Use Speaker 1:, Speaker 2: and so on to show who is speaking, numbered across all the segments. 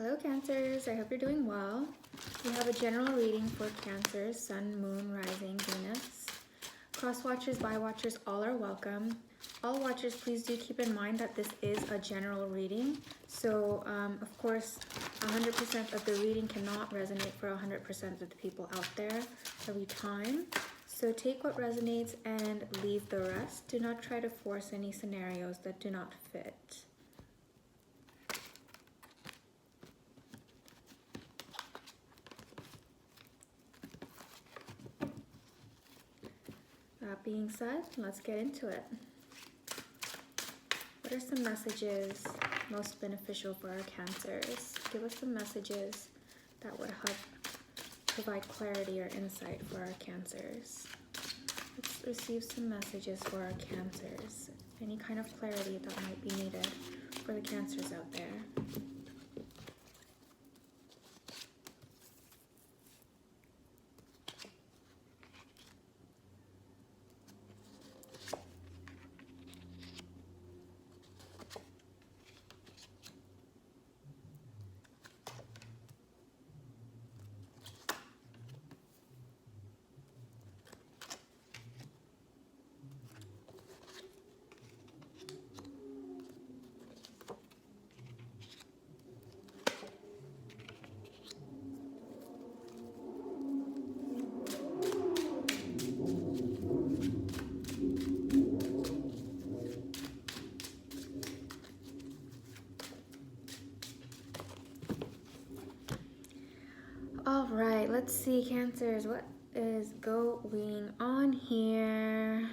Speaker 1: Hello Cancers, I hope you're doing well. We have a general reading for Cancers, Sun, Moon, Rising, Venus. Cross watchers, bi watchers, all are welcome. All watchers, please do keep in mind that this is a general reading. So, of course, 100% of the reading cannot resonate for 100% of the people out there every time. So take what resonates and leave the rest. Do not try to force any scenarios that do not fit. That being said, let's get into it. What are some messages most beneficial for our Cancers? Give us some messages that would help provide clarity or insight for our Cancers. Let's receive some messages for our Cancers. Any kind of clarity that might be needed for the Cancers out there. All right, let's see, Cancers, what is going on here?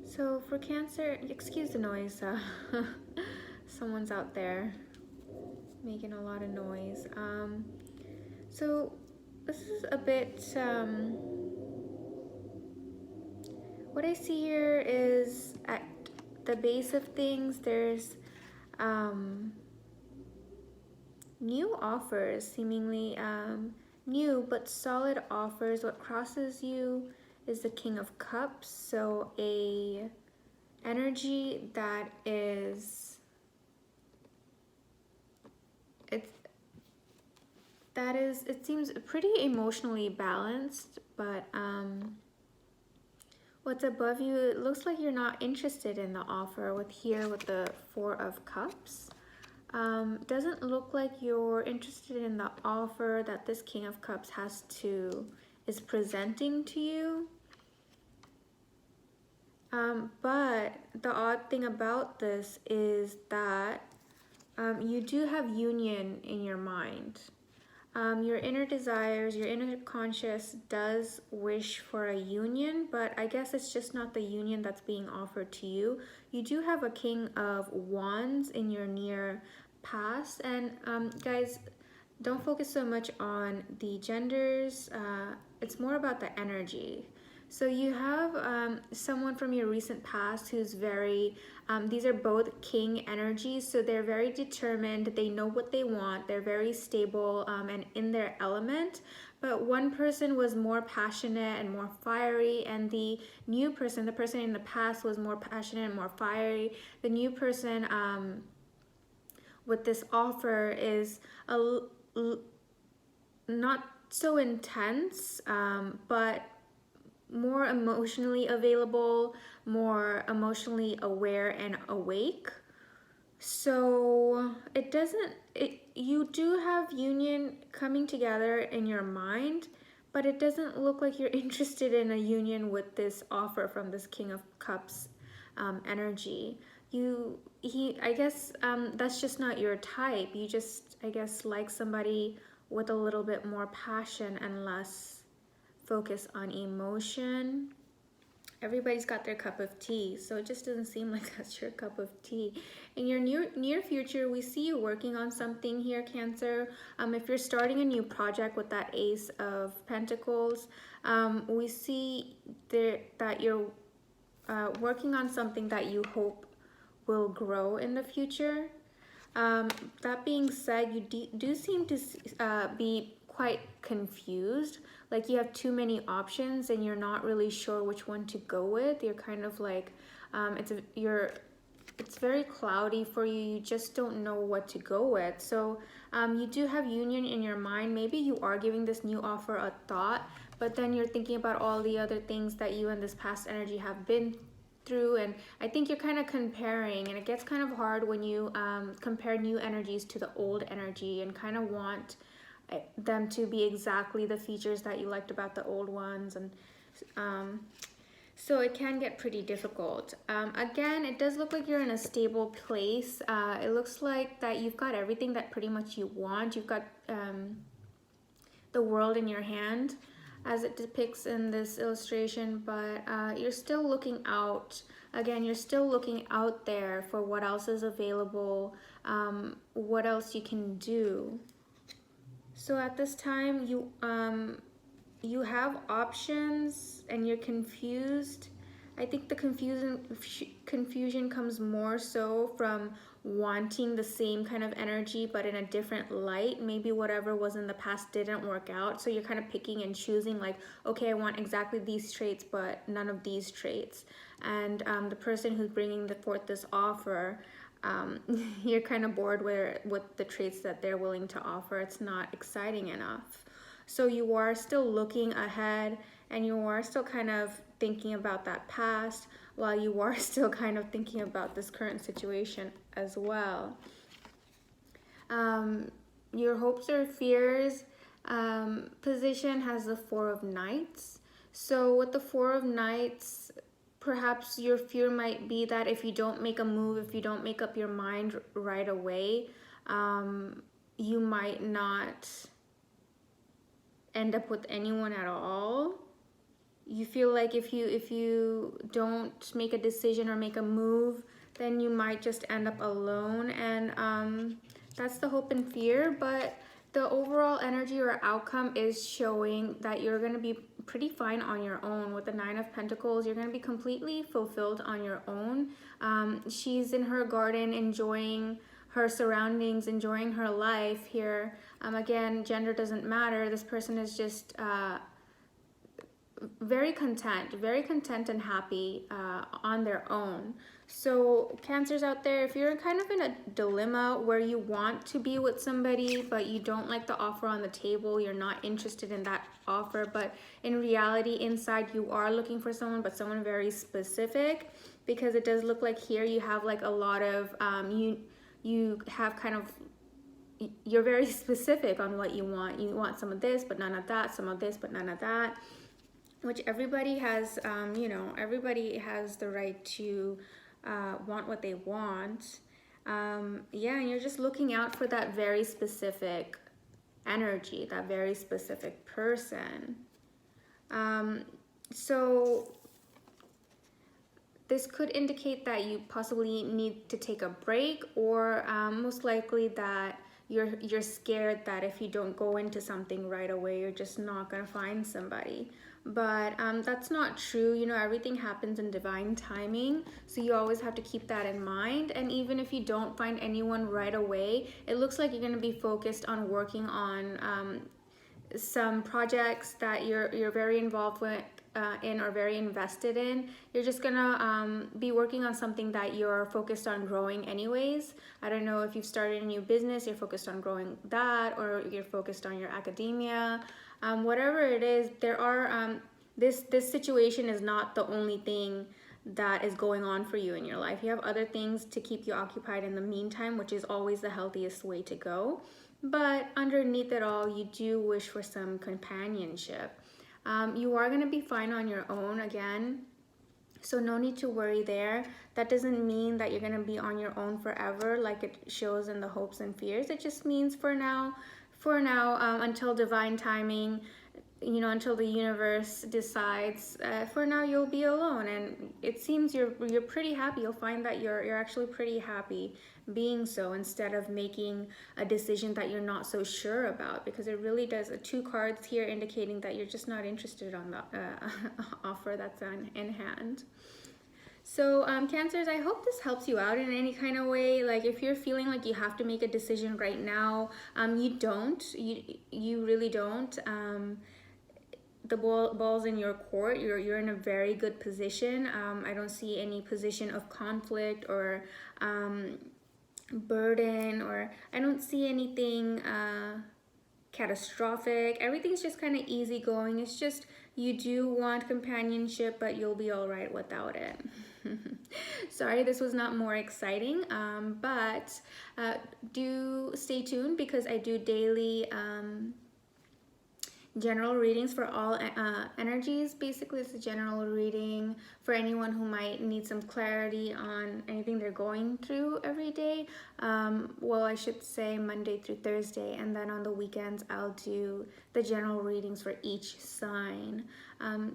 Speaker 1: So for Cancer, excuse the noise, someone's out there making a lot of noise. So this is a bit, what I see here is at the base of things, there's new offers, seemingly new but solid offers. What crosses you is the King of Cups, so a energy that is it seems pretty emotionally balanced, but what's above you, it looks like you're not interested in the offer with the Four of Cups. Doesn't look like you're interested in the offer that this King of Cups is presenting to you. But the odd thing about this is that you do have union in your mind. Your inner desires, your inner conscious does wish for a union, but I guess it's just not the union that's being offered to you. You do have a King of Wands in your near past, and guys, don't focus so much on the genders. It's more about the energy. So you have someone from your recent past who's very, these are both king energies, so they're very determined, they know what they want, they're very stable and in their element. But one person was more passionate and more fiery, and the new person, the person in the past, was more passionate and more fiery. The new person with this offer is not so intense, but more emotionally available, more emotionally aware and awake. So you do have union coming together in your mind, but it doesn't look like you're interested in a union with this offer from this King of Cups energy. I guess that's just not your type. You just, I guess, like somebody with a little bit more passion and less focus on emotion. everybody's got their cup of tea, so it just doesn't seem like that's your cup of tea. In your near future, we see you working on something here, Cancer. If you're starting a new project with that Ace of Pentacles, we see there that you're working on something that you hope will grow in the future. That being said, you do seem to be quite confused. Like you have too many options and you're not really sure which one to go with. You're kind of like, it's very cloudy for you. You just don't know what to go with. So you do have union in your mind. Maybe you are giving this new offer a thought, but then you're thinking about all the other things that you and this past energy have been through, and I think you're kind of comparing, and it gets kind of hard when you compare new energies to the old energy and kind of want them to be exactly the features that you liked about the old ones, and so it can get pretty difficult. Again, it does look like you're in a stable place. It looks like that you've got everything that pretty much you want. You've got the world in your hand, as it depicts in this illustration, but you're still looking out. Again, you're still looking out there for what else is available, what else you can do. So at this time, you have options and you're confused. I think the confusion comes more so from wanting the same kind of energy but in a different light. Maybe whatever was in the past didn't work out, so you're kind of picking and choosing, like, okay, I want exactly these traits but none of these traits. And the person who's bringing forth this offer, you're kind of bored with the traits that they're willing to offer. It's not exciting enough. So you are still looking ahead and you are still kind of thinking about that past, while you are still kind of thinking about this current situation as well. Your hopes or fears position has the Four of Knights. So with the Four of Knights, perhaps your fear might be that if you don't make a move, if you don't make up your mind right away, you might not end up with anyone at all. You feel like if you don't make a decision or make a move, then you might just end up alone, and that's the hope and fear. But the overall energy or outcome is showing that you're going to be pretty fine on your own. With the Nine of Pentacles, you're going to be completely fulfilled on your own. She's in her garden enjoying her surroundings, enjoying her life here. Again, gender doesn't matter. This person is just very content and happy on their own. So Cancers out there, if you're kind of in a dilemma where you want to be with somebody but you don't like the offer on the table, you're not interested in that offer, but in reality inside you are looking for someone, but someone very specific, because it does look like here you have like a lot of you have kind of, you're very specific on what you want. You want some of this but none of that, some of this but none of that, which everybody has, everybody has the right to want what they want. Yeah, and you're just looking out for that very specific energy, that very specific person. So this could indicate that you possibly need to take a break, or most likely that you're scared that if you don't go into something right away, you're just not gonna find somebody. But that's not true. Everything happens in divine timing, so you always have to keep that in mind. And even if you don't find anyone right away, it looks like you're going to be focused on working on some projects that you're very involved with in or very invested in. You're just gonna be working on something that you're focused on growing anyways. I don't know if you've started a new business, you're focused on growing that, or you're focused on your academia. Whatever it is, there are this situation is not the only thing that is going on for you in your life. You have other things to keep you occupied in the meantime, which is always the healthiest way to go. But underneath it all, you do wish for some companionship. You are going to be fine on your own again, so no need to worry there. That doesn't mean that you're going to be on your own forever like it shows in the hopes and fears. It just means for now, until divine timing, you know, until the universe decides for now you'll be alone. And it seems you're pretty happy. You'll find that you're actually pretty happy being so, instead of making a decision that you're not so sure about, because it really does. Two cards here indicating that you're just not interested on the offer that's in hand. So Cancers, I hope this helps you out in any kind of way. Like if you're feeling like you have to make a decision right now, you don't. You really don't. The ball's in your court. You're in a very good position. I don't see any position of conflict or burden, or I don't see anything catastrophic. Everything's just kind of easygoing. It's just you do want companionship, but you'll be all right without it. Sorry this was not more exciting, but do stay tuned, because I do daily general readings for all energies. Basically, it's a general reading for anyone who might need some clarity on anything they're going through every day. Well, I should say Monday through Thursday, and then on the weekends I'll do the general readings for each sign.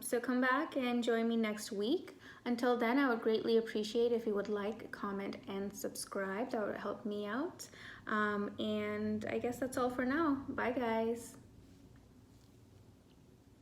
Speaker 1: So come back and join me next week. Until then, I would greatly appreciate if you would like, comment, and subscribe. That would help me out. And I guess that's all for now. Bye, guys.